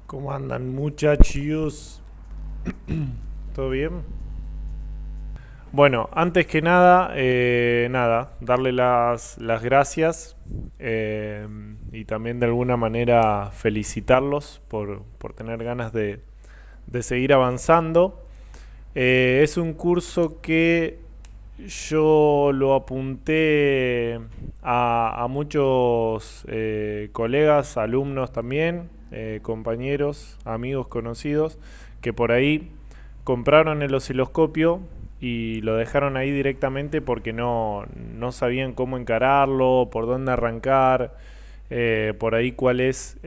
¿Cómo andan, muchachos? ¿Todo bien? Bueno, antes que nada, darle las gracias, y también de alguna manera felicitarlos por tener ganas de seguir avanzando. Es un curso que yo lo apunté a muchos colegas, alumnos también, compañeros, amigos, conocidos, que por ahí compraron el osciloscopio y lo dejaron ahí directamente porque no sabían cómo encararlo, por dónde arrancar, por ahí cuáles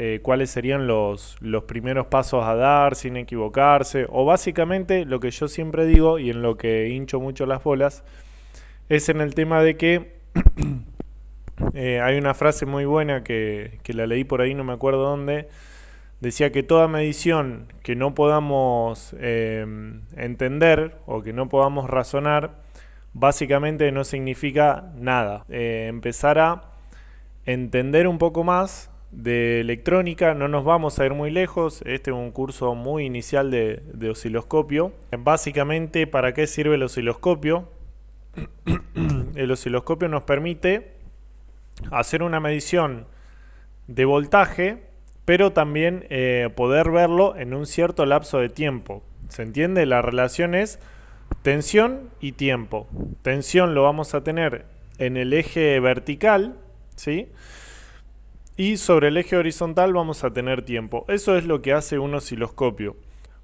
serían los primeros pasos a dar sin equivocarse, o básicamente lo que yo siempre digo y en lo que hincho mucho las bolas, es en el tema de que hay una frase muy buena que la leí por ahí, no me acuerdo dónde, decía que toda medición que no podamos entender o que no podamos razonar, básicamente no significa nada. Empezar a entender un poco más de electrónica, no nos vamos a ir muy lejos, este es un curso muy inicial de osciloscopio. Básicamente, ¿para qué sirve el osciloscopio? El osciloscopio nos permite hacer una medición de voltaje, pero también poder verlo en un cierto lapso de tiempo. ¿Se entiende? La relación es tensión y tiempo. Tensión lo vamos a tener en el eje vertical, ¿sí? Y sobre el eje horizontal vamos a tener tiempo. Eso es lo que hace un osciloscopio.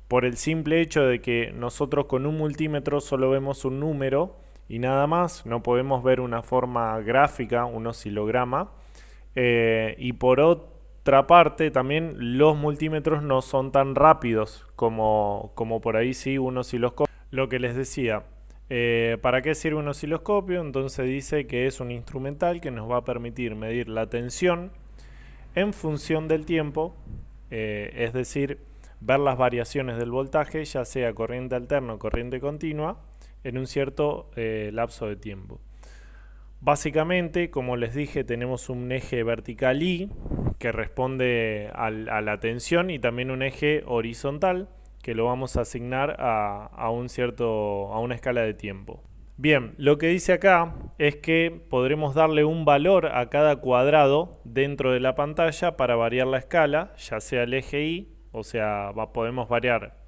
Por el simple hecho de que nosotros con un multímetro solo vemos un número y nada más, no podemos ver una forma gráfica, un oscilograma. Y por otra parte, también los multímetros no son tan rápidos como por ahí sí un osciloscopio. Lo que les decía, ¿para qué sirve un osciloscopio? Entonces dice que es un instrumental que nos va a permitir medir la tensión en función del tiempo, es decir, ver las variaciones del voltaje, ya sea corriente alterna o corriente continua, en un cierto lapso de tiempo. Básicamente, como les dije, tenemos un eje vertical Y que responde a la tensión y también un eje horizontal que lo vamos a asignar a una escala de tiempo. Bien, lo que dice acá es que podremos darle un valor a cada cuadrado dentro de la pantalla para variar la escala, ya sea el eje Y, o sea, podemos variar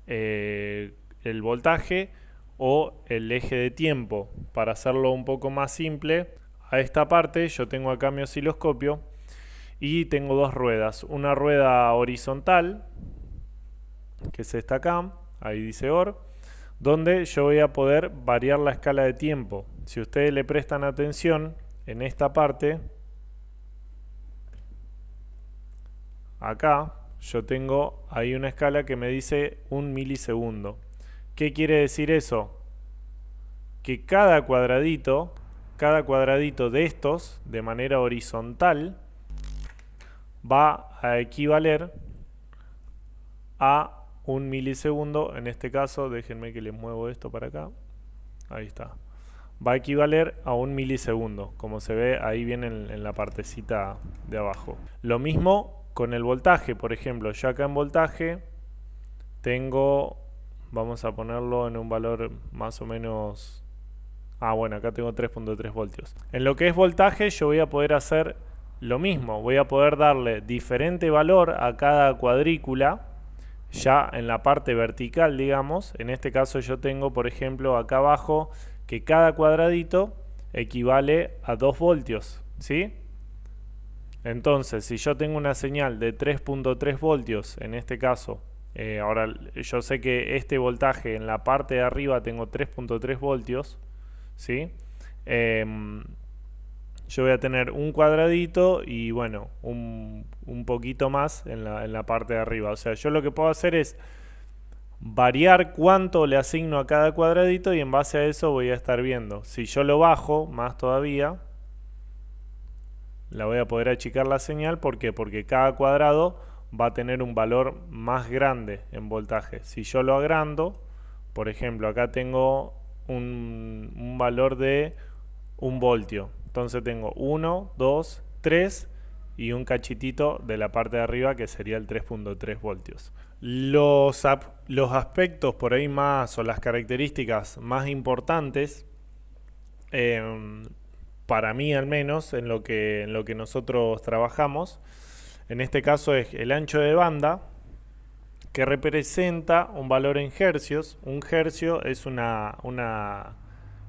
el voltaje o el eje de tiempo. Para hacerlo un poco más simple, a esta parte yo tengo acá mi osciloscopio y tengo dos ruedas. Una rueda horizontal, que es esta acá, ahí dice OR, donde yo voy a poder variar la escala de tiempo. Si ustedes le prestan atención, en esta parte, acá, yo tengo ahí una escala que me dice 1 milisegundo. ¿Qué quiere decir eso? Que cada cuadradito de estos, de manera horizontal, va a equivaler a 1 milisegundo. En este caso, déjenme que le muevo esto para acá. Ahí está. Va a equivaler a 1 milisegundo, como se ve ahí bien en la partecita de abajo. Lo mismo con el voltaje, por ejemplo, yo acá en voltaje tengo, vamos a ponerlo en un valor más o menos, bueno, acá tengo 3.3 voltios. En lo que es voltaje yo voy a poder hacer lo mismo, voy a poder darle diferente valor a cada cuadrícula, ya en la parte vertical, digamos. En este caso yo tengo, por ejemplo, acá abajo, que cada cuadradito equivale a 2 voltios, ¿sí? Entonces, si yo tengo una señal de 3.3 voltios, en este caso, ahora yo sé que este voltaje en la parte de arriba tengo 3.3 voltios, ¿sí? Yo voy a tener un cuadradito y bueno, un poquito más en la parte de arriba. O sea, yo lo que puedo hacer es variar cuánto le asigno a cada cuadradito y en base a eso voy a estar viendo. Si yo lo bajo más todavía, la voy a poder achicar la señal. ¿Por qué? Porque cada cuadrado va a tener un valor más grande en voltaje. Si yo lo agrando, por ejemplo, acá tengo un valor de 1 voltio. Entonces tengo 1, 2, 3 y un cachitito de la parte de arriba que sería el 3.3 voltios. Los aspectos por ahí más, o las características más importantes, para mí al menos, en lo que nosotros trabajamos, en este caso es el ancho de banda, que representa un valor en hercios. Un hercio es una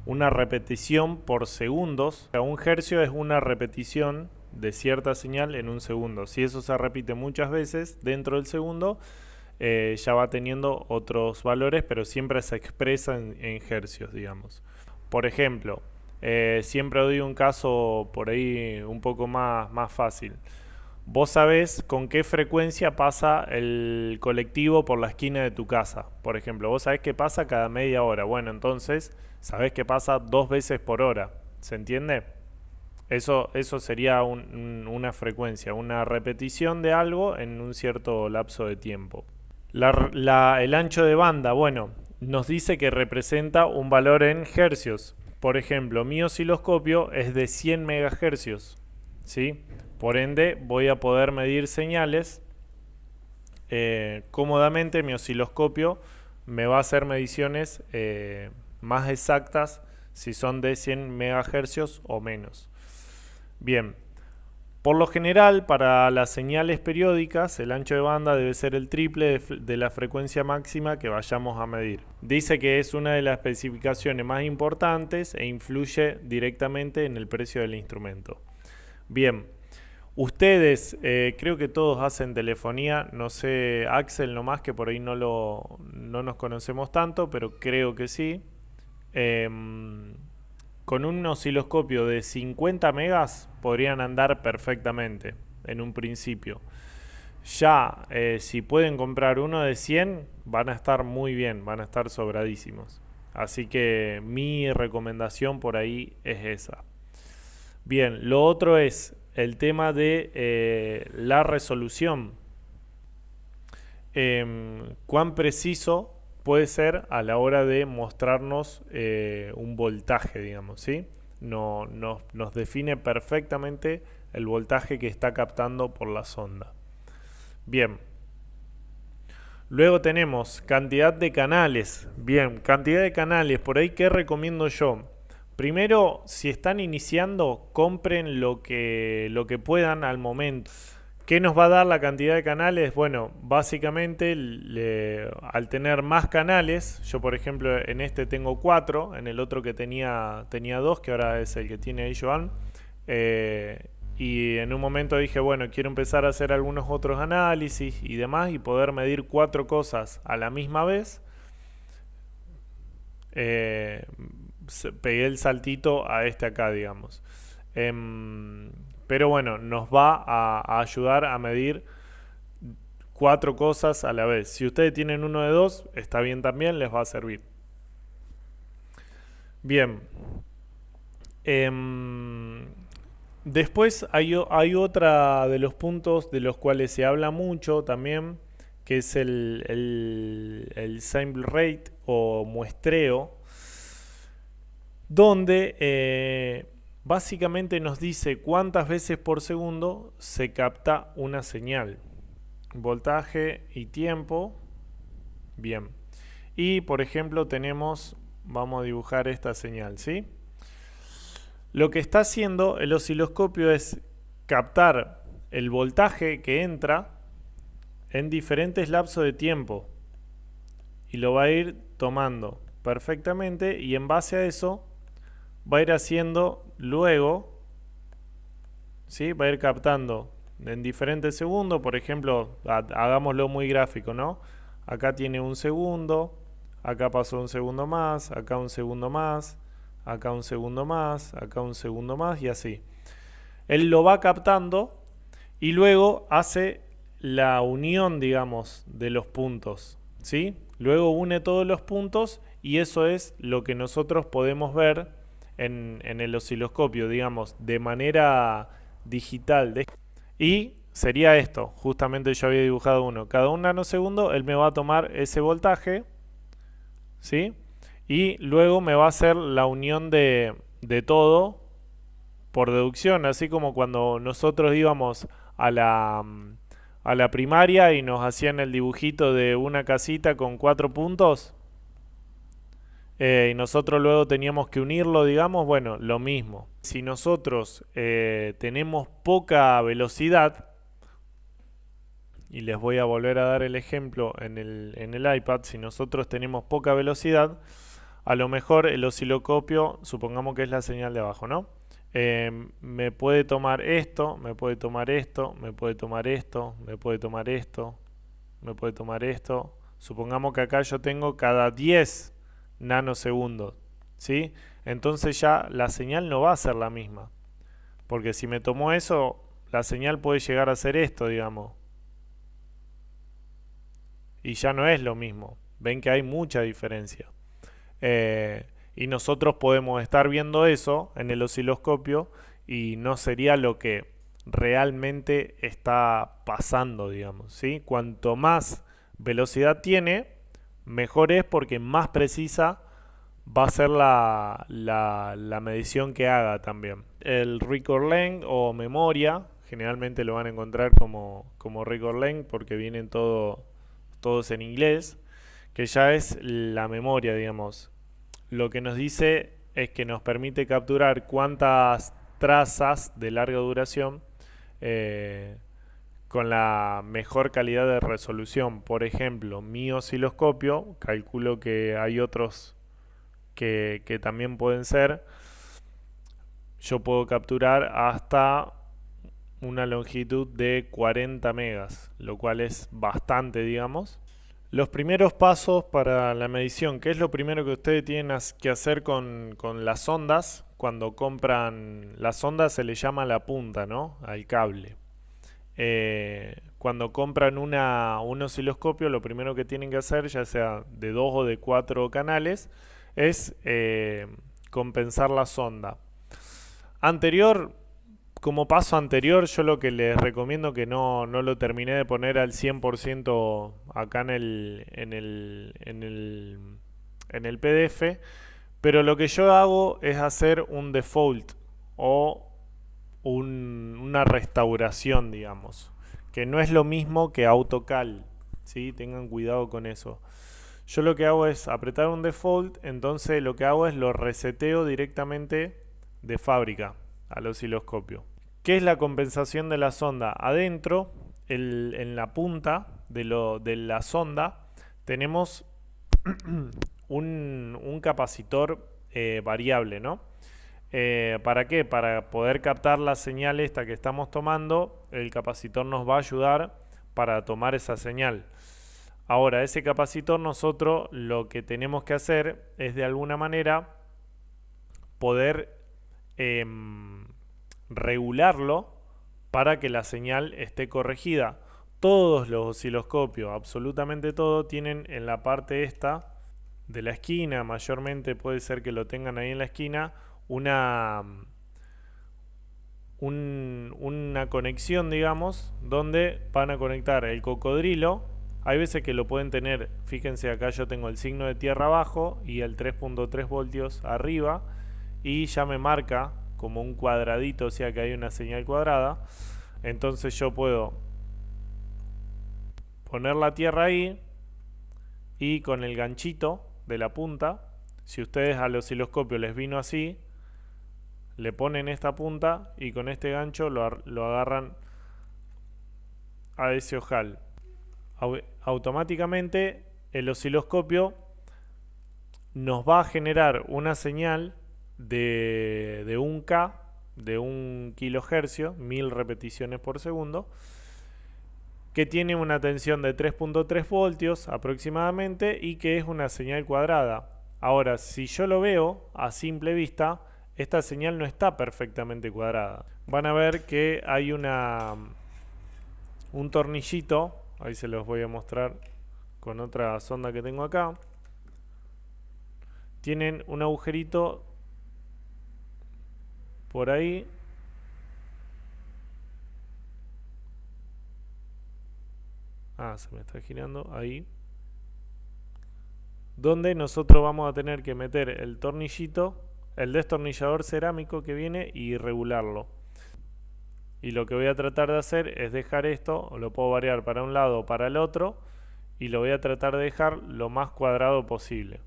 repetición por segundos. O sea, un hercio es una repetición de cierta señal en un segundo. Si eso se repite muchas veces dentro del segundo, ya va teniendo otros valores, pero siempre se expresa en hercios, digamos. Por ejemplo, siempre doy un caso por ahí un poco más fácil. Vos sabés con qué frecuencia pasa el colectivo por la esquina de tu casa. Por ejemplo, vos sabés que pasa cada media hora. Bueno, entonces sabés que pasa 2 veces por hora. ¿Se entiende? Eso sería una frecuencia, una repetición de algo en un cierto lapso de tiempo. El ancho de banda, bueno, nos dice que representa un valor en hercios. Por ejemplo, mi osciloscopio es de 100 megahercios, ¿sí? Por ende, voy a poder medir señales cómodamente. Mi osciloscopio me va a hacer mediciones más exactas si son de 100 megahercios o menos. Bien, por lo general, para las señales periódicas, el ancho de banda debe ser el triple de la frecuencia máxima que vayamos a medir. Dice que es una de las especificaciones más importantes e influye directamente en el precio del instrumento. Bien, ustedes, creo que todos hacen telefonía, no sé, Axel nomás, que por ahí no nos conocemos tanto, pero creo que sí. Con un osciloscopio de 50 megas podrían andar perfectamente en un principio. Ya si pueden comprar uno de 100 van a estar muy bien, van a estar sobradísimos. Así que mi recomendación por ahí es esa. Bien, lo otro es el tema de la resolución. Cuán preciso puede ser a la hora de mostrarnos un voltaje, digamos, ¿sí? Nos define perfectamente el voltaje que está captando por la sonda. Bien. Luego tenemos cantidad de canales. Bien, cantidad de canales. Por ahí, ¿qué recomiendo yo? Primero, si están iniciando, compren lo que puedan al momento. ¿Qué nos va a dar la cantidad de canales? Bueno, básicamente al tener más canales, yo por ejemplo en este tengo 4, en el otro que tenía 2, que ahora es el que tiene ahí Joan, y en un momento dije, bueno, quiero empezar a hacer algunos otros análisis y demás y poder medir 4 cosas a la misma vez. Pegué el saltito a este acá, digamos. Pero bueno, nos va a ayudar a medir 4 cosas a la vez. Si ustedes tienen uno de 2, está bien también, les va a servir. Bien. Después hay otra de los puntos de los cuales se habla mucho también, que es el sample rate o muestreo, donde básicamente nos dice cuántas veces por segundo se capta una señal. Voltaje y tiempo. Bien. Y por ejemplo vamos a dibujar esta señal, ¿sí? Lo que está haciendo el osciloscopio es captar el voltaje que entra en diferentes lapsos de tiempo. Y lo va a ir tomando perfectamente y en base a eso va a ir haciendo luego, ¿sí? Va a ir captando en diferentes segundos. Por ejemplo, hagámoslo muy gráfico, ¿no? Acá tiene un segundo, acá pasó un segundo más, acá un segundo más, acá un segundo más, acá un segundo más y así. Él lo va captando y luego hace la unión, digamos, de los puntos, ¿sí? Luego une todos los puntos y eso es lo que nosotros podemos ver en el osciloscopio, digamos, de manera digital. Y sería esto, justamente yo había dibujado uno. Cada un nanosegundo él me va a tomar ese voltaje, ¿sí? Y luego me va a hacer la unión de todo por deducción, así como cuando nosotros íbamos a a la primaria y nos hacían el dibujito de una casita con 4 puntos, y nosotros luego teníamos que unirlo, digamos, bueno, lo mismo. Si nosotros tenemos poca velocidad, y les voy a volver a dar el ejemplo en el iPad, si nosotros tenemos poca velocidad, a lo mejor el osciloscopio, supongamos que es la señal de abajo, ¿no? Me puede tomar esto, me puede tomar esto, me puede tomar esto, me puede tomar esto, me puede tomar esto. Supongamos que acá yo tengo cada 10 nanosegundos, ¿sí? Entonces ya la señal no va a ser la misma. Porque si me tomó eso, la señal puede llegar a ser esto, digamos. Y ya no es lo mismo. Ven que hay mucha diferencia. Y nosotros podemos estar viendo eso en el osciloscopio y no sería lo que realmente está pasando, digamos, ¿sí? Cuanto más velocidad tiene, mejor es porque más precisa va a ser la medición que haga también. El record length o memoria, generalmente lo van a encontrar como record length porque vienen todos en inglés, que ya es la memoria, digamos. Lo que nos dice es que nos permite capturar cuántas trazas de larga duración eh, con la mejor calidad de resolución. Por ejemplo, mi osciloscopio, calculo que hay otros que también pueden ser, yo puedo capturar hasta una longitud de 40 megas, lo cual es bastante, digamos. Los primeros pasos para la medición, ¿qué es lo primero que ustedes tienen que hacer con las ondas? Cuando compran las ondas se le llama la punta, ¿no? Al cable. Cuando compran un osciloscopio, lo primero que tienen que hacer, ya sea de 2 o de 4 canales, es compensar la sonda. Como paso anterior, yo lo que les recomiendo que no lo terminé de poner al 100% acá en el PDF, pero lo que yo hago es hacer un default o una restauración, digamos, que no es lo mismo que AutoCal, ¿sí? Tengan cuidado con eso. Yo lo que hago es apretar un default, entonces lo que hago es lo reseteo directamente de fábrica al osciloscopio. ¿Qué es la compensación de la sonda? Adentro, en la punta de la sonda, tenemos un capacitor variable, ¿no? ¿Para qué? Para poder captar la señal esta que estamos tomando, el capacitor nos va a ayudar para tomar esa señal. Ahora, ese capacitor nosotros lo que tenemos que hacer es de alguna manera poder regularlo para que la señal esté corregida. Todos los osciloscopios, absolutamente todo, tienen en la parte esta de la esquina, mayormente puede ser que lo tengan ahí en la esquina, una conexión, digamos, donde van a conectar el cocodrilo. Hay veces que lo pueden tener, fíjense acá yo tengo el signo de tierra abajo y el 3.3 voltios arriba y ya me marca como un cuadradito, o sea que hay una señal cuadrada. Entonces yo puedo poner la tierra ahí y con el ganchito de la punta, si ustedes al osciloscopio les vino así, le ponen esta punta y con este gancho lo agarran a ese ojal. Automáticamente el osciloscopio nos va a generar una señal de 1K, de 1 kilohercio, 1000 repeticiones por segundo, que tiene una tensión de 3.3 voltios aproximadamente y que es una señal cuadrada. Ahora, si yo lo veo a simple vista, esta señal no está perfectamente cuadrada. Van a ver que hay un tornillito, ahí se los voy a mostrar con otra sonda que tengo acá. Tienen un agujerito por ahí. Se me está girando ahí. Donde nosotros vamos a tener que meter el tornillito el destornillador cerámico que viene y regularlo. Y lo que voy a tratar de hacer es dejar esto, lo puedo variar para un lado o para el otro, y lo voy a tratar de dejar lo más cuadrado posible.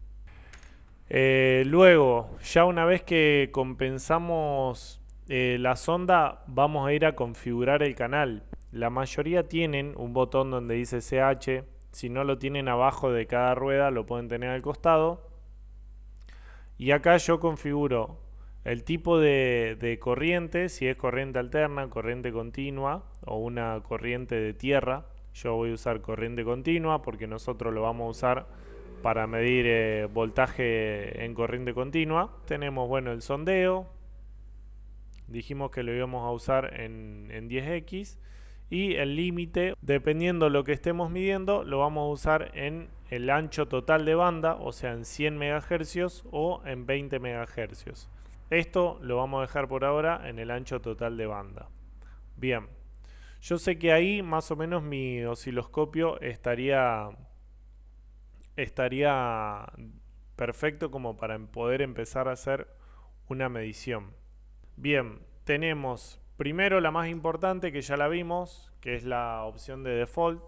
Luego, ya una vez que compensamos la sonda, vamos a ir a configurar el canal. La mayoría tienen un botón donde dice CH. Si no lo tienen abajo de cada rueda, lo pueden tener al costado. Y acá yo configuro el tipo de corriente, si es corriente alterna, corriente continua o una corriente de tierra. Yo voy a usar corriente continua porque nosotros lo vamos a usar para medir voltaje en corriente continua. Tenemos, bueno, el sondeo. Dijimos que lo íbamos a usar en 10x. Y el límite, dependiendo lo que estemos midiendo, lo vamos a usar en el ancho total de banda, o sea, en 100 MHz o en 20 MHz. Esto lo vamos a dejar por ahora en el ancho total de banda. Bien, yo sé que ahí más o menos mi osciloscopio estaría perfecto como para poder empezar a hacer una medición. Bien, tenemos primero la más importante, que ya la vimos, que es la opción de default.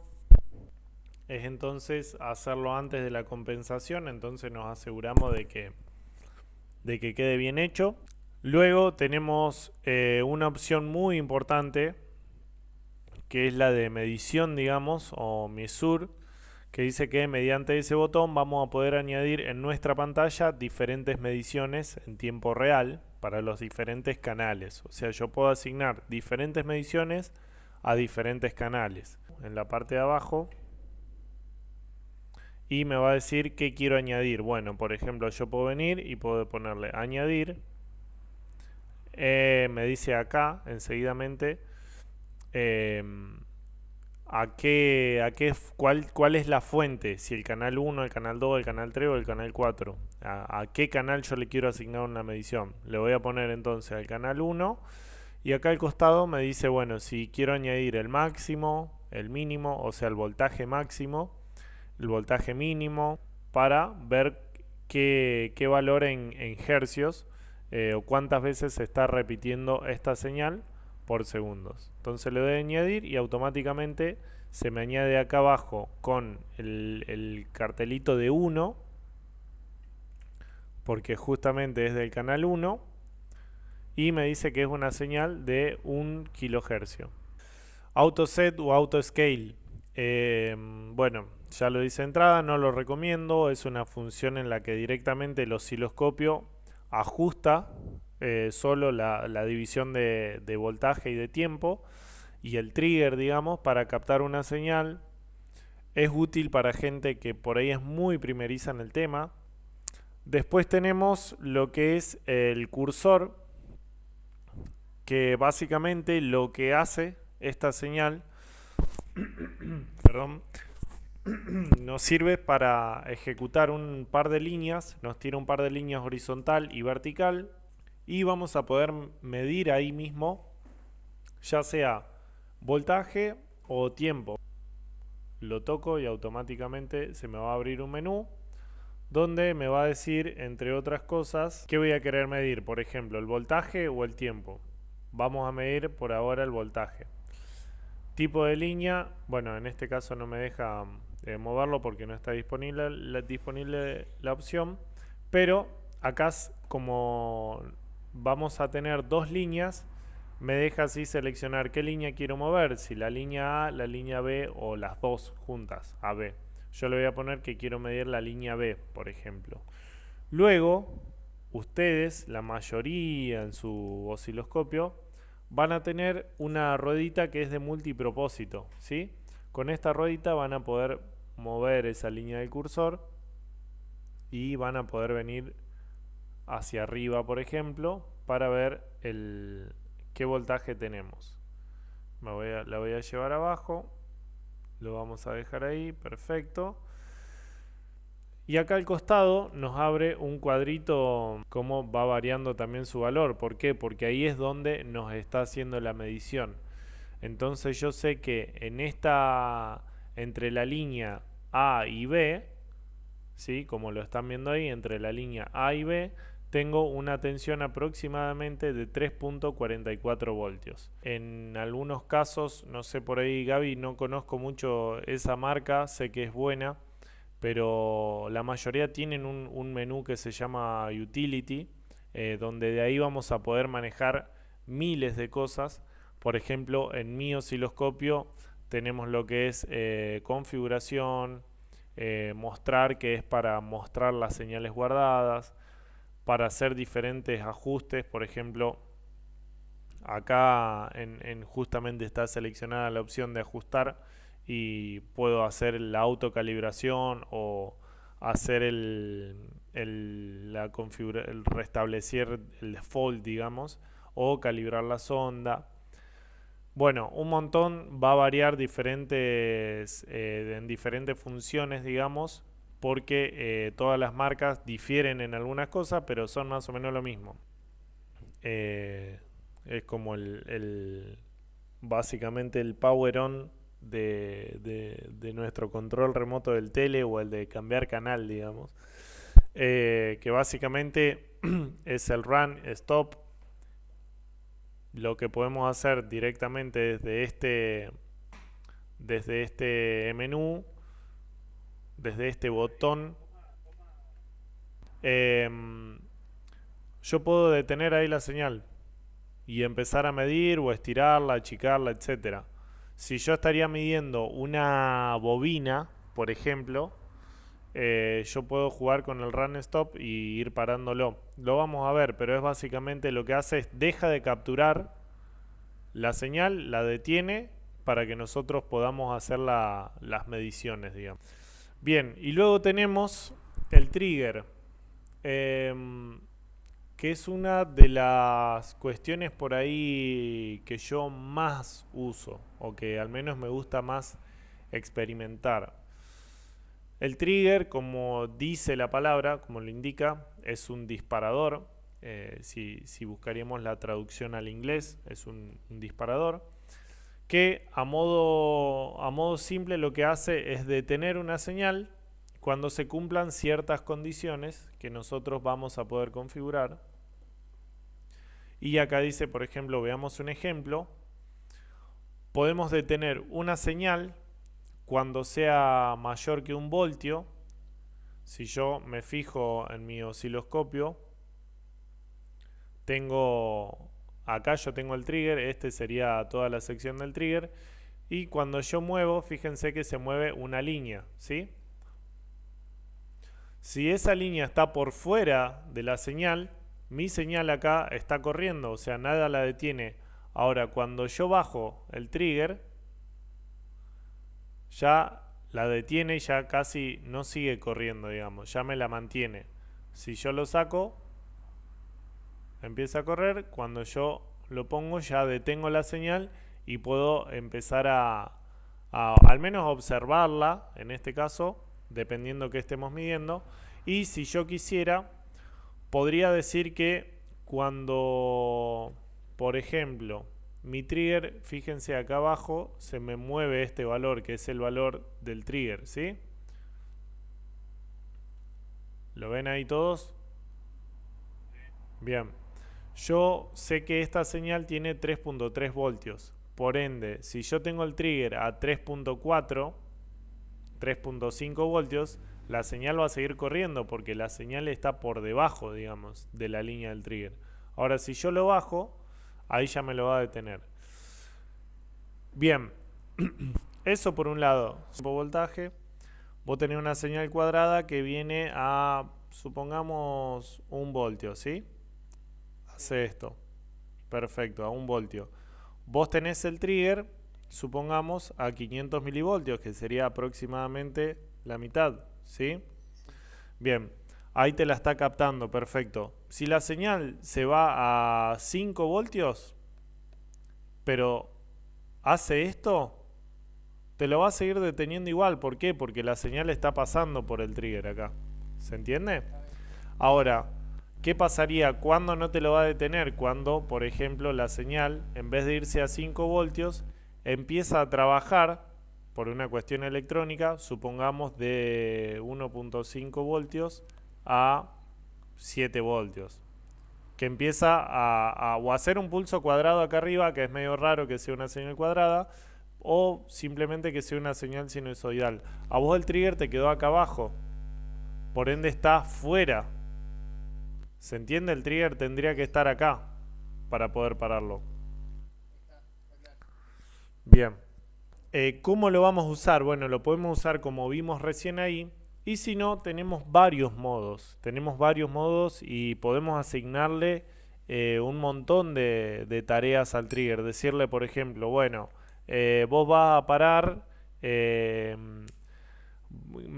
Es entonces hacerlo antes de la compensación, entonces nos aseguramos de que quede bien hecho. Luego tenemos una opción muy importante, que es la de medición, digamos, o Mesure, que dice que mediante ese botón vamos a poder añadir en nuestra pantalla diferentes mediciones en tiempo real para los diferentes canales. O sea, yo puedo asignar diferentes mediciones a diferentes canales. En la parte de abajo, y me va a decir qué quiero añadir. Bueno, por ejemplo, yo puedo venir y puedo ponerle añadir. Me dice acá enseguidamente cuál es la fuente, si el canal 1, el canal 2, el canal 3 o el canal 4. A qué canal yo le quiero asignar una medición. Le voy a poner entonces al canal 1 y acá al costado me dice, bueno, si quiero añadir el máximo, el mínimo, o sea, el voltaje máximo, el voltaje mínimo, para ver qué valor en hercios o cuántas veces se está repitiendo esta señal por segundos. Entonces le doy a añadir y automáticamente se me añade acá abajo con el cartelito de 1, porque justamente es del canal 1, y me dice que es una señal de 1 kHz. Autoset o autoscale. Bueno, ya lo dice de entrada, no lo recomiendo. Es una función en la que directamente el osciloscopio ajusta solo la división de voltaje y de tiempo, y el trigger, digamos, para captar una señal. Es útil para gente que por ahí es muy primeriza en el tema. Después tenemos lo que es el cursor, que básicamente lo que hace esta señal perdón, nos sirve para ejecutar un par de líneas, nos tira un par de líneas horizontal y vertical, y vamos a poder medir ahí mismo ya sea voltaje o tiempo. Lo toco y automáticamente se me va a abrir un menú donde me va a decir, entre otras cosas, qué voy a querer medir, por ejemplo, el voltaje o el tiempo. Vamos a medir por ahora el voltaje. Tipo de línea, bueno, en este caso no me deja moverlo porque no está disponible la opción, pero acá como vamos a tener dos líneas, me deja así seleccionar qué línea quiero mover, si la línea A, la línea B o las dos juntas, AB. Yo le voy a poner que quiero medir la línea B, por ejemplo. Luego, ustedes, la mayoría en su osciloscopio, van a tener una ruedita que es de multipropósito, ¿sí? Con esta ruedita van a poder mover esa línea del cursor y van a poder venir hacia arriba, por ejemplo, para ver qué voltaje tenemos. La voy a llevar abajo, lo vamos a dejar ahí, perfecto. Y acá al costado nos abre un cuadrito cómo va variando también su valor. ¿Por qué? Porque ahí es donde nos está haciendo la medición. Entonces yo sé que entre la línea A y B, ¿sí? Como lo están viendo ahí, entre la línea A y B, tengo una tensión aproximadamente de 3.44 voltios. En algunos casos, no sé por ahí Gaby, no conozco mucho esa marca, sé que es buena, pero la mayoría tienen un menú que se llama Utility, donde de ahí vamos a poder manejar miles de cosas. Por ejemplo, en mi osciloscopio tenemos lo que es configuración, mostrar, que es para mostrar las señales guardadas, para hacer diferentes ajustes. Por ejemplo, acá justamente está seleccionada la opción de ajustar y puedo hacer la autocalibración o hacer el restablecer el default, digamos, o calibrar la sonda. Bueno, un montón, va a variar en diferentes funciones, digamos, porque todas las marcas difieren en algunas cosas, pero son más o menos lo mismo. Eh, es como básicamente el power on de nuestro control remoto del tele o el de cambiar canal, digamos. Que básicamente es el run, stop. Lo que podemos hacer directamente desde este menú, desde este botón, yo puedo detener ahí la señal y empezar a medir o estirarla, achicarla, etcétera. Si yo estaría midiendo una bobina, por ejemplo, yo puedo jugar con el run stop y ir parándolo. Lo vamos a ver, pero es básicamente lo que hace es deja de capturar la señal, la detiene para que nosotros podamos hacer las mediciones, digamos. Bien, y luego tenemos el trigger. Que es una de las cuestiones por ahí que yo más uso, o que al menos me gusta más experimentar. El trigger, como dice la palabra, como lo indica, es un disparador. Si buscaríamos la traducción al inglés, es un disparador que a modo simple lo que hace es detener una señal cuando se cumplan ciertas condiciones que nosotros vamos a poder configurar. Y acá dice, por ejemplo, veamos un ejemplo. Podemos detener una señal cuando sea mayor que 1 voltio. Si yo me fijo en mi osciloscopio, acá yo tengo el trigger, este sería toda la sección del trigger, y cuando yo muevo, fíjense que se mueve una línea, ¿sí? Si esa línea está por fuera de la señal, mi señal acá está corriendo, o sea, nada la detiene. Ahora, cuando yo bajo el trigger, ya la detiene y ya casi no sigue corriendo, digamos, ya me la mantiene. Si yo lo saco, empieza a correr. Cuando yo lo pongo, ya detengo la señal y puedo empezar a al menos observarla, en este caso, dependiendo que estemos midiendo. Y si yo quisiera, podría decir que cuando, por ejemplo, mi trigger, fíjense acá abajo, se me mueve este valor, que es el valor del trigger, ¿sí? ¿Lo ven ahí todos? Bien. Yo sé que esta señal tiene 3.3 voltios. Por ende, si yo tengo el trigger a 3.4, 3.5 voltios, la señal va a seguir corriendo porque la señal está por debajo, digamos, de la línea del trigger. Ahora, si yo lo bajo, ahí ya me lo va a detener. Bien, eso por un lado. Voltaje, vos tenés una señal cuadrada que viene a, supongamos, 1 voltio, ¿sí? Hace esto. Perfecto, a 1 voltio. Vos tenés el trigger, supongamos, a 500 milivoltios, que sería aproximadamente la mitad, ¿sí? Bien, ahí te la está captando, perfecto. Si la señal se va a 5 voltios, pero hace esto, te lo va a seguir deteniendo igual. ¿Por qué? Porque la señal está pasando por el trigger acá. ¿Se entiende? Ahora, ¿qué pasaría cuando no te lo va a detener? Cuando, por ejemplo, la señal, en vez de irse a 5 voltios, empieza a trabajar por una cuestión electrónica, supongamos de 1.5 voltios a 7 voltios. Que empieza o a hacer un pulso cuadrado acá arriba, que es medio raro que sea una señal cuadrada, o simplemente que sea una señal sinusoidal. A vos el trigger te quedó acá abajo, por ende está fuera. ¿Se entiende? El trigger tendría que estar acá para poder pararlo. Bien. ¿Cómo lo vamos a usar? Bueno, lo podemos usar como vimos recién ahí. Y si no, tenemos varios modos. Tenemos varios modos y podemos asignarle un montón de tareas al trigger. Decirle, por ejemplo, bueno, vos vas a parar, me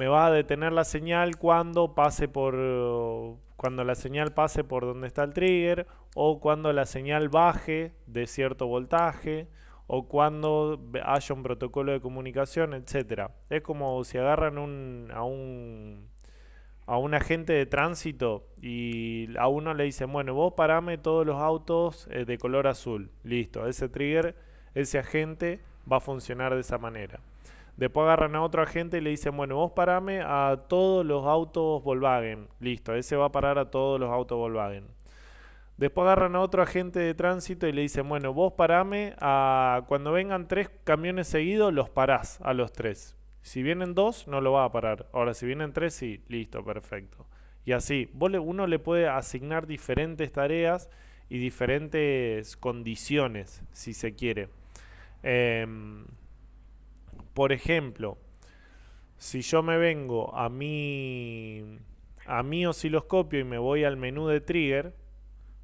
vas a detener la señal cuando pase cuando la señal pase por donde está el trigger, o cuando la señal baje de cierto voltaje, o cuando haya un protocolo de comunicación, etcétera. Es como si agarran a un agente de tránsito y a uno le dicen, bueno, vos parame todos los autos de color azul. Listo, ese trigger, ese agente va a funcionar de esa manera. Después agarran a otro agente y le dicen, bueno, vos parame a todos los autos Volkswagen. Listo, ese va a parar a todos los autos Volkswagen. Después agarran a otro agente de tránsito y le dicen, bueno, vos parame a cuando vengan 3 camiones seguidos, los parás a los 3. Si vienen 2, no lo va a parar. Ahora, si vienen 3, sí, listo, perfecto. Y así, uno le puede asignar diferentes tareas y diferentes condiciones, si se quiere. Por ejemplo, si yo me vengo a mi osciloscopio y me voy al menú de trigger,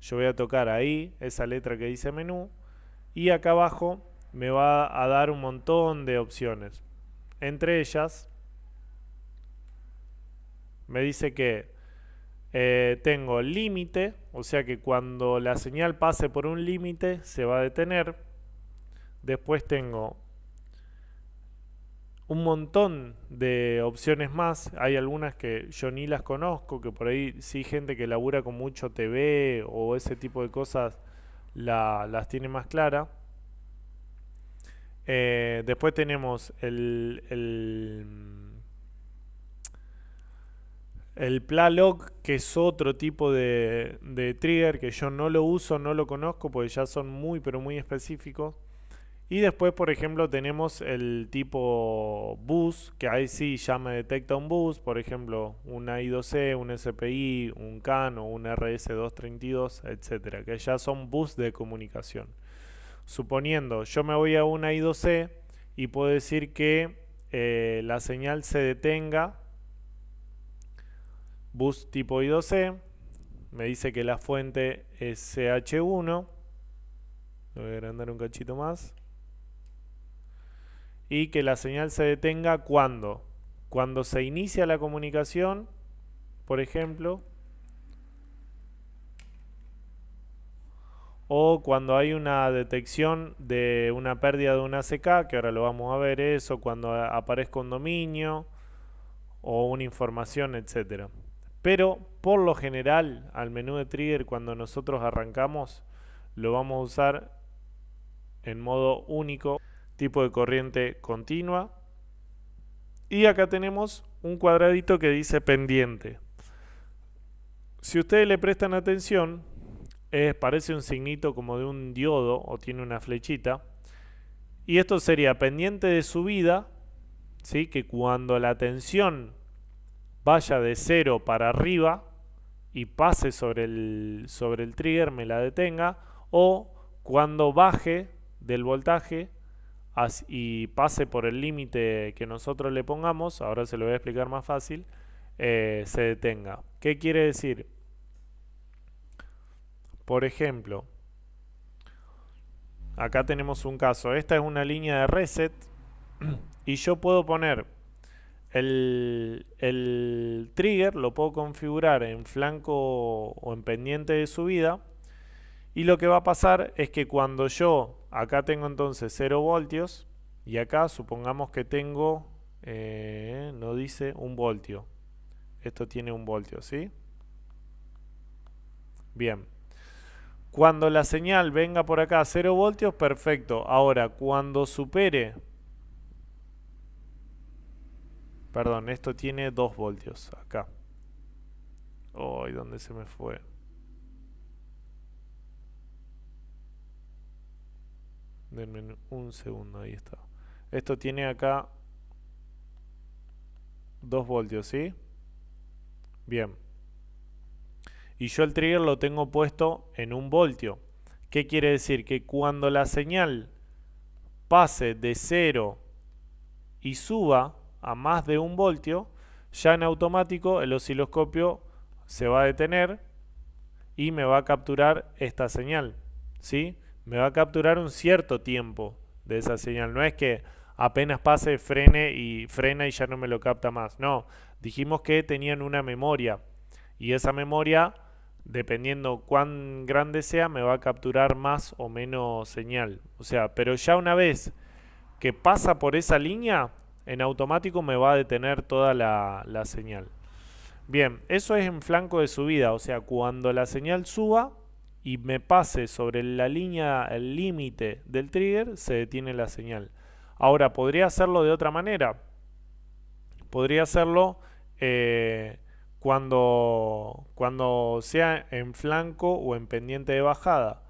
yo voy a tocar ahí esa letra que dice menú y acá abajo me va a dar un montón de opciones. Entre ellas me dice que tengo límite, o sea que cuando la señal pase por un límite se va a detener. Después tengo un montón de opciones más. Hay algunas que yo ni las conozco, que por ahí sí gente que labura con mucho TV o ese tipo de cosas las tiene más clara. Después tenemos el Plalock, que es otro tipo de trigger que yo no lo uso, no lo conozco, porque ya son muy pero muy específicos. Y después, por ejemplo, tenemos el tipo bus, que ahí sí ya me detecta un bus, por ejemplo, un I2C, un SPI, un CAN o un RS232, etcétera, que ya son bus de comunicación. Suponiendo, yo me voy a un I2C y puedo decir que la señal se detenga, bus tipo I2C, me dice que la fuente es CH1, lo voy a agrandar un cachito más. Y que la señal se detenga cuando se inicia la comunicación, por ejemplo, o cuando hay una detección de una pérdida de una ACK, que ahora lo vamos a ver eso, cuando aparezca un dominio o una información, etcétera. Pero por lo general al menú de trigger cuando nosotros arrancamos lo vamos a usar en modo único, tipo de corriente continua. Y acá tenemos un cuadradito que dice pendiente. Si ustedes le prestan atención, parece un signito como de un diodo o tiene una flechita. Y esto sería pendiente de subida, ¿sí? Que cuando la tensión vaya de 0 para arriba y pase sobre el trigger me la detenga, o cuando baje del voltaje y pase por el límite que nosotros le pongamos, ahora se lo voy a explicar más fácil, se detenga. ¿Qué quiere decir? Por ejemplo, acá tenemos un caso, esta es una línea de reset y yo puedo poner el trigger, lo puedo configurar en flanco o en pendiente de subida, y lo que va a pasar es que cuando yo acá tengo entonces 0 voltios y acá supongamos que tengo no dice 1 voltio, esto tiene 1 voltio, ¿sí? Bien, cuando la señal venga por acá a 0 voltios, perfecto. Ahora cuando supere, perdón, esto tiene 2 voltios acá. Ay, ¿dónde se me fue? Denme un segundo, ahí está. Esto tiene acá 2 voltios, ¿sí? Bien. Y yo el trigger lo tengo puesto en 1 voltio. ¿Qué quiere decir? Que cuando la señal pase de 0 y suba a más de 1 voltio, ya en automático el osciloscopio se va a detener y me va a capturar esta señal, ¿sí? Me va a capturar un cierto tiempo de esa señal. No es que apenas pase frena y ya no me lo capta más. No, dijimos que tenían una memoria y esa memoria, dependiendo cuán grande sea, me va a capturar más o menos señal. O sea, pero ya una vez que pasa por esa línea, en automático me va a detener toda la señal. Bien, eso es en flanco de subida, o sea, cuando la señal suba y me pase sobre la línea, el límite del trigger, se detiene la señal. Ahora, podría hacerlo de otra manera. Podría hacerlo cuando sea en flanco o en pendiente de bajada.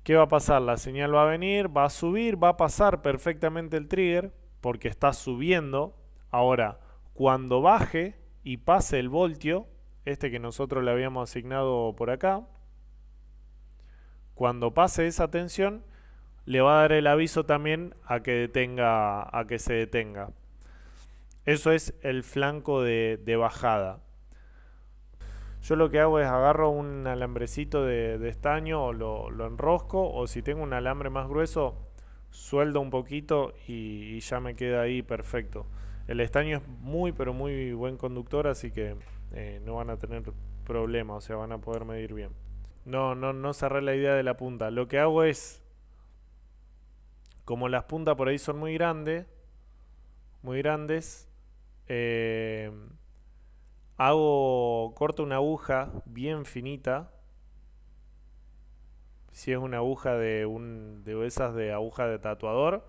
¿Qué va a pasar? La señal va a venir, va a subir, va a pasar perfectamente el trigger porque está subiendo. Ahora, cuando baje y pase el voltio, este que nosotros le habíamos asignado por acá, cuando pase esa tensión, le va a dar el aviso también a que se detenga. Eso es el flanco de bajada. Yo lo que hago es agarro un alambrecito de estaño o lo enrosco, o si tengo un alambre más grueso, sueldo un poquito y ya me queda ahí perfecto. El estaño es muy pero muy buen conductor, así que no van a tener problema, o sea, van a poder medir bien. No cerré la idea de la punta. Lo que hago es, como las puntas por ahí son muy grandes, eh, corto una aguja bien finita. Si es una aguja de esas de aguja de tatuador,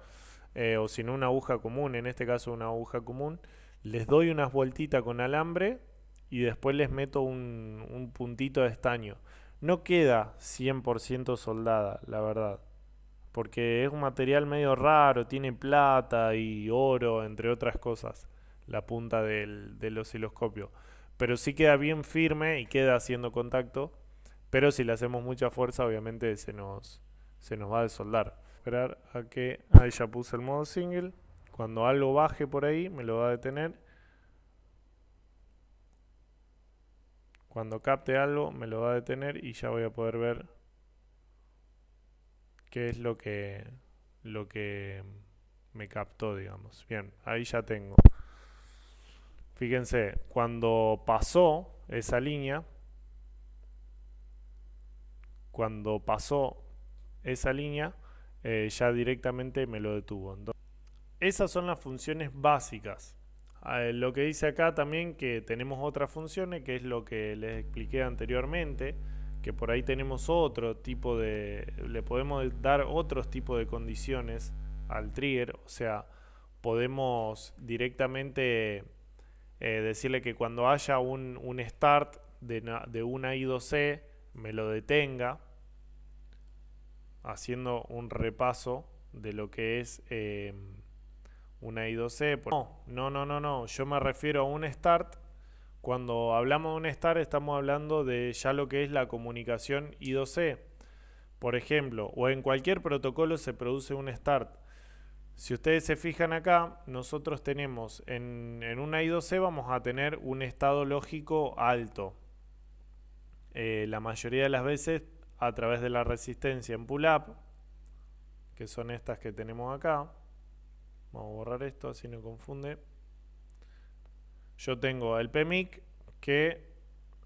o si no una aguja común, en este caso una aguja común, les doy unas vueltitas con alambre y después les meto un puntito de estaño. No queda 100% soldada, la verdad, porque es un material medio raro, tiene plata y oro, entre otras cosas, la punta del osciloscopio. Pero sí queda bien firme y queda haciendo contacto, pero si le hacemos mucha fuerza, obviamente se nos va a desoldar. Esperar a que... Ahí ya puse el modo single. Cuando algo baje por ahí, me lo va a detener. Cuando capte algo, me lo va a detener y ya voy a poder ver qué es lo que me captó, digamos. Bien, ahí ya tengo. Fíjense, cuando pasó esa línea, ya directamente me lo detuvo. Entonces, esas son las funciones básicas. Lo que dice acá también que tenemos otras funciones, que es lo que les expliqué anteriormente, que por ahí tenemos otro tipo le podemos dar otros tipos de condiciones al trigger, o sea, podemos directamente decirle que cuando haya un start de una I2C me lo detenga, haciendo un repaso de lo que es una I2C. No, yo me refiero a un start. Cuando hablamos de un start estamos hablando de ya lo que es la comunicación I2C. Por ejemplo, o en cualquier protocolo se produce un start. Si ustedes se fijan acá, nosotros tenemos en una I2C vamos a tener un estado lógico alto. La mayoría de las veces a través de la resistencia en pull-up, que son estas que tenemos acá. Vamos a borrar esto así no confunde. Yo tengo el PMIC que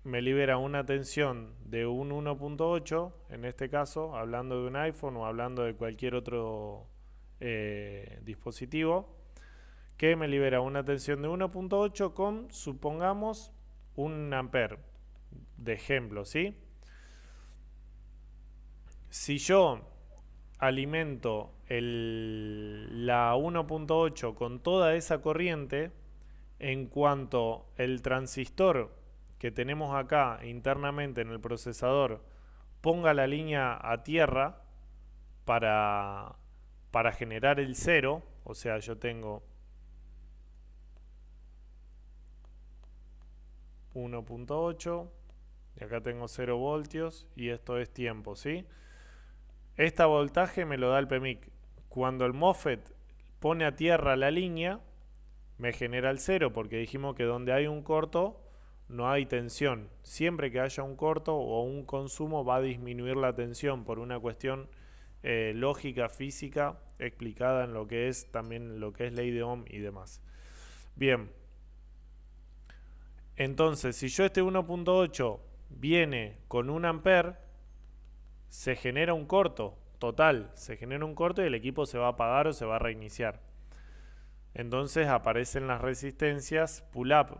me libera una tensión de un 1.8, en este caso, hablando de un iPhone o hablando de cualquier otro dispositivo, que me libera una tensión de 1.8 con, supongamos, 1 ampere, de ejemplo, ¿sí? Si yo alimento la 1.8 con toda esa corriente, en cuanto el transistor que tenemos acá internamente en el procesador ponga la línea a tierra para generar el 0, o sea, yo tengo 1.8 y acá tengo 0 voltios y esto es tiempo, ¿sí? Este voltaje me lo da el PMIC. Cuando el MOSFET pone a tierra la línea, me genera el 0, porque dijimos que donde hay un corto no hay tensión. Siempre que haya un corto o un consumo va a disminuir la tensión por una cuestión lógica, física, explicada en lo que es también lo que es ley de Ohm y demás. Bien, entonces si yo este 1.8 viene con 1 ampere, se genera un corto total, se genera un corto y el equipo se va a apagar o se va a reiniciar. Entonces aparecen las resistencias pull-up,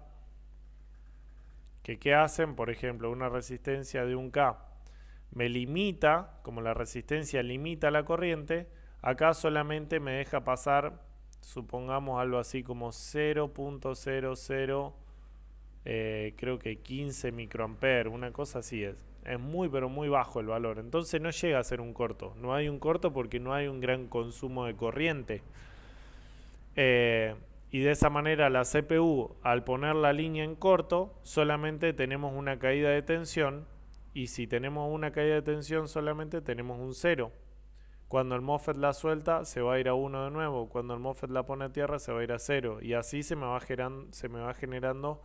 que ¿qué hacen? Por ejemplo, una resistencia de 1K me limita, como la resistencia limita la corriente, acá solamente me deja pasar, supongamos algo así como 0.00, creo que 15 microamperes, una cosa así es. Es muy pero muy bajo el valor, entonces no llega a ser un corto. No hay un corto porque no hay un gran consumo de corriente. Y de esa manera la CPU, al poner la línea en corto, solamente tenemos una caída de tensión, y si tenemos una caída de tensión solamente tenemos un 0. Cuando el MOSFET la suelta se va a ir a 1 de nuevo, cuando el MOSFET la pone a tierra se va a ir a 0, y así se me va generando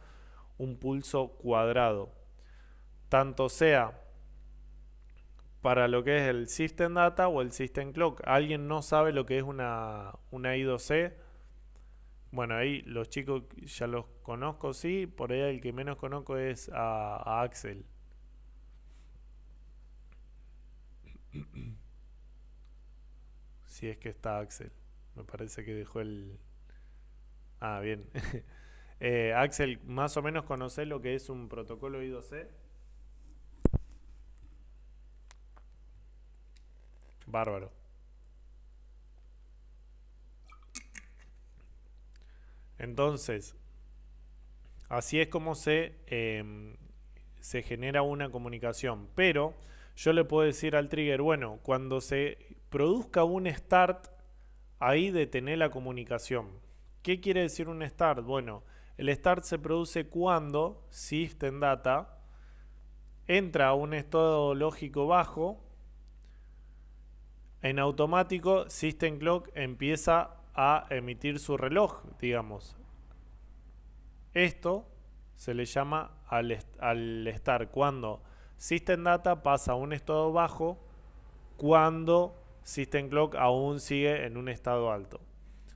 un pulso cuadrado. Tanto sea para lo que es el System Data o el System Clock. ¿Alguien no sabe lo que es una I2C? Bueno, ahí los chicos ya los conozco, sí. Por ahí el que menos conozco es a Axel. Si es que está Axel. Me parece que dejó el... Ah, bien. Axel, ¿más o menos conocés lo que es un protocolo I2C? Bárbaro. Entonces, así es como se genera una comunicación. Pero yo le puedo decir al trigger, bueno, cuando se produzca un start, ahí detener la comunicación. ¿Qué quiere decir un start? Bueno, el start se produce cuando System Data entra a un estado lógico bajo. En automático, System Clock empieza a emitir su reloj, digamos. Esto se le llama al start, cuando System Data pasa a un estado bajo, cuando System Clock aún sigue en un estado alto.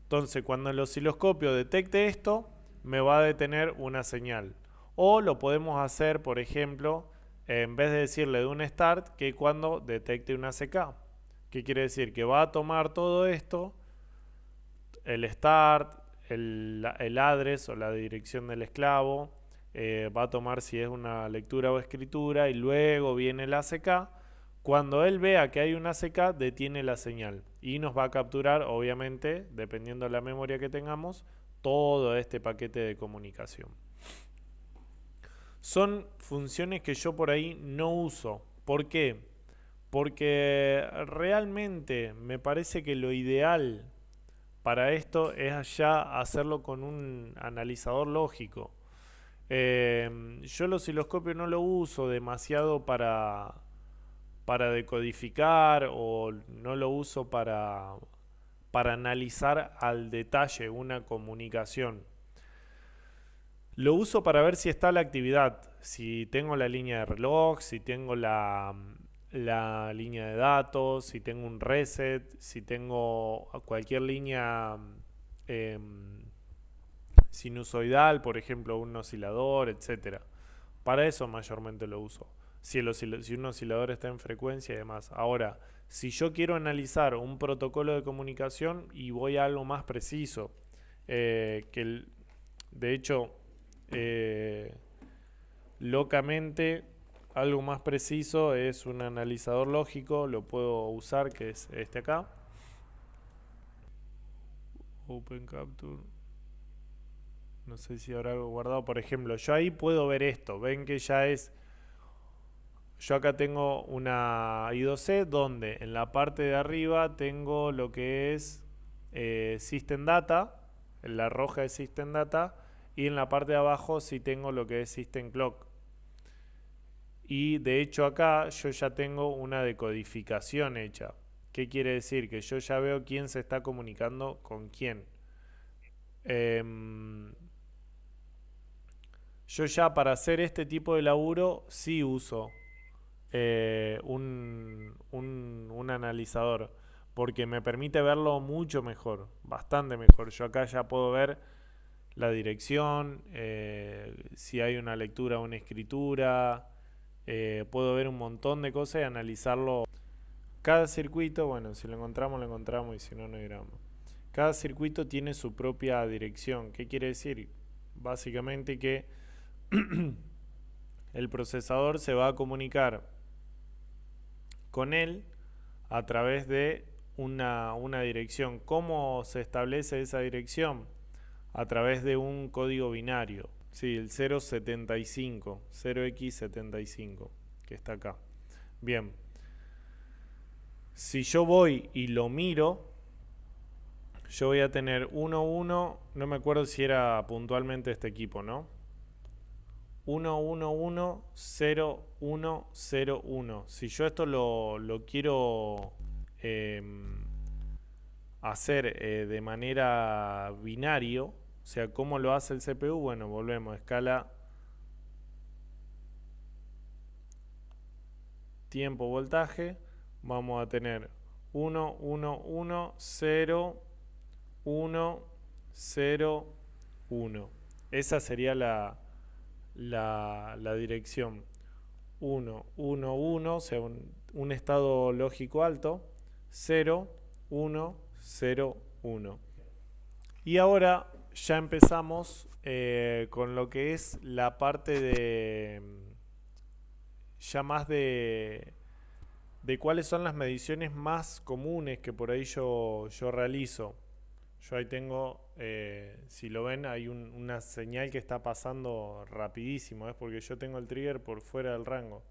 Entonces, cuando el osciloscopio detecte esto, me va a detener una señal. O lo podemos hacer, por ejemplo, en vez de decirle de un start, que cuando detecte una CK. ¿Qué quiere decir? Que va a tomar todo esto, el start, el address o la dirección del esclavo, va a tomar si es una lectura o escritura, y luego viene la ACK. Cuando él vea que hay una ACK, detiene la señal y nos va a capturar, obviamente, dependiendo de la memoria que tengamos, todo este paquete de comunicación. Son funciones que yo por ahí no uso. ¿Por qué? Porque realmente me parece que lo ideal para esto es ya hacerlo con un analizador lógico. Yo el osciloscopio no lo uso demasiado para decodificar, o no lo uso para analizar al detalle una comunicación. Lo uso para ver si está la actividad, si tengo la línea de reloj, si tengo la línea de datos, si tengo un reset, si tengo cualquier línea eh, sinusoidal, por ejemplo un oscilador, etcétera. Para eso mayormente lo uso. Si un oscilador está en frecuencia y demás. Ahora, si yo quiero analizar un protocolo de comunicación y voy a algo más preciso, de hecho, locamente, algo más preciso es un analizador lógico, lo puedo usar, que es este acá. Open Capture. No sé si habrá algo guardado. Por ejemplo, yo ahí puedo ver esto. Ven que ya es... Yo acá tengo una I2C donde en la parte de arriba tengo lo que es System Data, en la roja es System Data, y en la parte de abajo sí tengo lo que es System Clock. Y de hecho acá yo ya tengo una decodificación hecha. ¿Qué quiere decir? Que yo ya veo quién se está comunicando con quién. Em, yo ya para hacer este tipo de laburo sí uso un analizador, porque me permite verlo mucho mejor, bastante mejor. Yo acá ya puedo ver la dirección, si hay una lectura o una escritura, puedo ver un montón de cosas y analizarlo. Cada circuito, bueno, si lo encontramos y si no, no hay drama. Cada circuito tiene su propia dirección. ¿Qué quiere decir? Básicamente que el procesador se va a comunicar con él a través de una dirección. ¿Cómo se establece esa dirección? A través de un código binario. Sí, el 075, 0x75, que está acá. Bien, si yo voy y lo miro, yo voy a tener 1, 1, no me acuerdo si era puntualmente este equipo, ¿no? 1, 1, 1, 0, 1, 0, 1. Si yo esto lo quiero eh, hacer de manera binario, o sea, ¿cómo lo hace el CPU? Bueno, volvemos, escala tiempo voltaje, vamos a tener 1, 1, 1, 0, 1, 0, 1. Esa sería la dirección. 1, 1, 1, o sea, un estado lógico alto, 0, 1, 0, 1. Y ahora ya empezamos con lo que es la parte de ya más de cuáles son las mediciones más comunes que por ahí yo realizo. Yo ahí tengo, si lo ven, hay una señal que está pasando rapidísimo, es porque yo tengo el trigger por fuera del rango.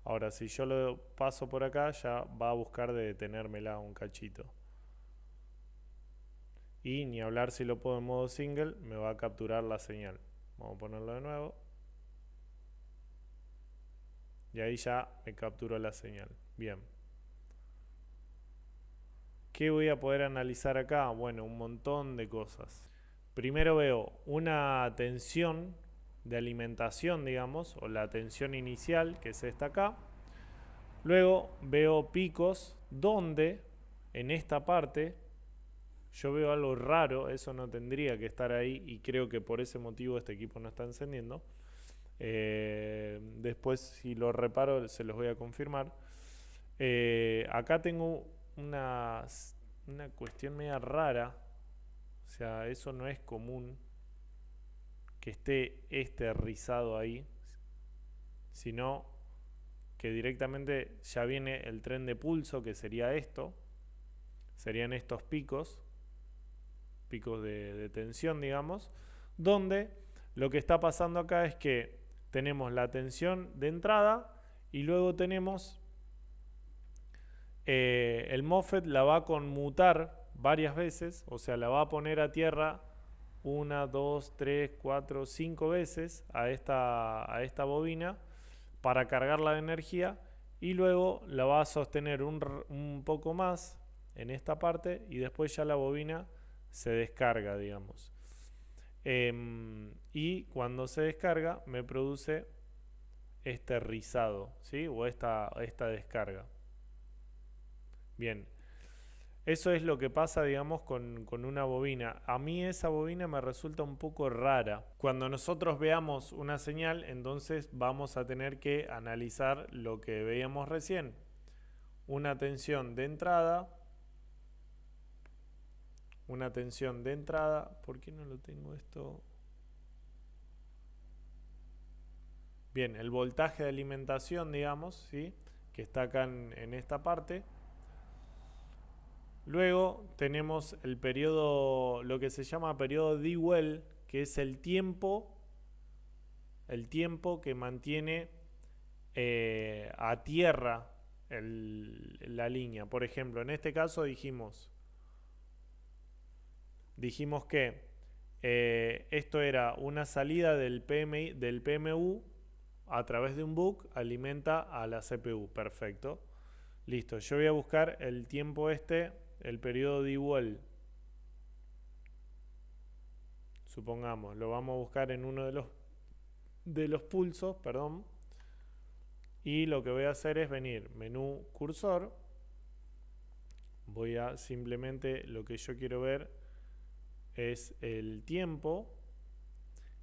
Ahora, si yo lo paso por acá, ya va a buscar de detenérmela un cachito. Y ni hablar si lo pongo en modo single, me va a capturar la señal. Vamos a ponerlo de nuevo. Y ahí ya me capturó la señal. Bien. ¿Qué voy a poder analizar acá? Bueno, un montón de cosas. Primero veo una tensión de alimentación, digamos, o la tensión inicial, que es esta acá. Luego veo picos donde en esta parte yo veo algo raro, eso no tendría que estar ahí y creo que por ese motivo este equipo no está encendiendo. Después si lo reparo se los voy a confirmar. Acá tengo una cuestión media rara, o sea, eso no es común que esté este rizado ahí, sino que directamente ya viene el tren de pulso, que sería esto, serían estos picos de tensión, digamos, donde lo que está pasando acá es que tenemos la tensión de entrada y luego tenemos el MOSFET la va a conmutar varias veces, o sea, la va a poner a tierra 1, 2, 3, 4, 5 veces a esta bobina para cargarla de energía y luego la va a sostener un poco más en esta parte y después ya la bobina se descarga, digamos. Y cuando se descarga me produce este rizado, ¿sí? O esta descarga. Bien, eso es lo que pasa, digamos, con una bobina. A mí esa bobina me resulta un poco rara. Cuando nosotros veamos una señal, entonces vamos a tener que analizar lo que veíamos recién. Una tensión de entrada. Una tensión de entrada. ¿Por qué no lo tengo esto? Bien, el voltaje de alimentación, digamos, ¿sí? Que está acá en esta parte. Luego tenemos el periodo, lo que se llama periodo Dewell, que es el tiempo que mantiene a tierra la línea. Por ejemplo, en este caso dijimos que esto era una salida del PMU a través de un book, alimenta a la CPU. Perfecto. Listo. Yo voy a buscar el tiempo el periodo Dewell. Supongamos, lo vamos a buscar en uno de los pulsos, perdón. Y lo que voy a hacer es venir, menú cursor. Voy a simplemente, lo que yo quiero ver es el tiempo.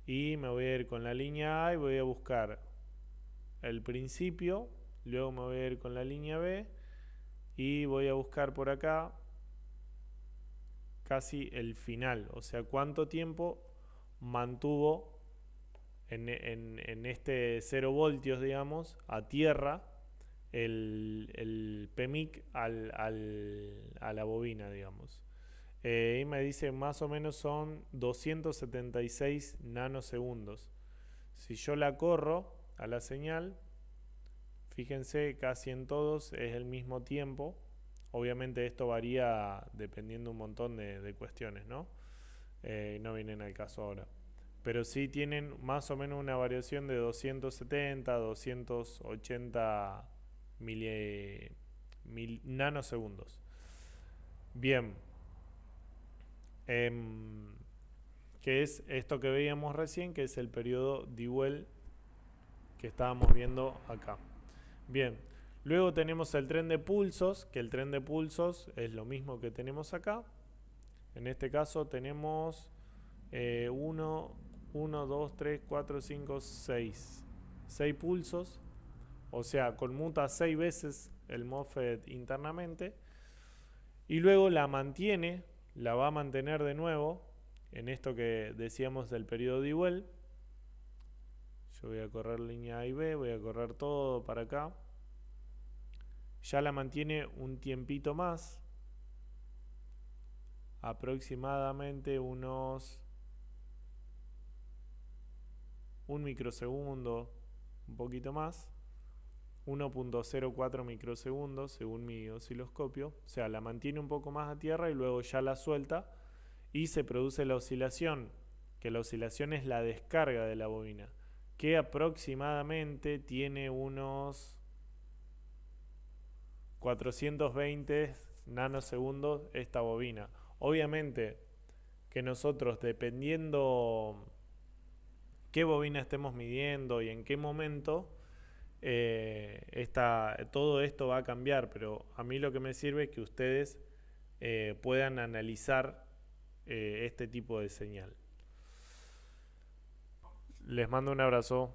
Y me voy a ir con la línea A y voy a buscar el principio. Luego me voy a ir con la línea B. Y voy a buscar por acá casi el final. O sea, cuánto tiempo mantuvo en este 0 voltios, digamos, a tierra el PMIC a la bobina, digamos. Y me dice más o menos son 276 nanosegundos. Si yo la corro a la señal, fíjense, casi en todos es el mismo tiempo. Obviamente esto varía dependiendo un montón de cuestiones, ¿no? No vienen al caso ahora. Pero sí tienen más o menos una variación de 270, 280 nanosegundos. Bien. Que es esto que veíamos recién, que es el periodo Dewell que estábamos viendo acá. Bien. Luego tenemos el tren de pulsos, que el tren de pulsos es lo mismo que tenemos acá. En este caso tenemos 1, 2, 3, 4, 5, 6. 6 pulsos. O sea, conmuta 6 veces el MOSFET internamente. Y luego la va a mantener de nuevo en esto que decíamos del periodo Dewell. Yo voy a correr línea A y B, voy a correr todo para acá. Ya la mantiene un tiempito más. Aproximadamente unos 1 microsegundo, un poquito más. 1.04 microsegundos según mi osciloscopio. O sea, la mantiene un poco más a tierra y luego ya la suelta y se produce la oscilación, que la oscilación es la descarga de la bobina, que aproximadamente tiene unos 420 nanosegundos esta bobina. Obviamente que nosotros, dependiendo qué bobina estemos midiendo y en qué momento, todo esto va a cambiar, pero a mí lo que me sirve es que ustedes puedan analizar este tipo de señal. Les mando un abrazo.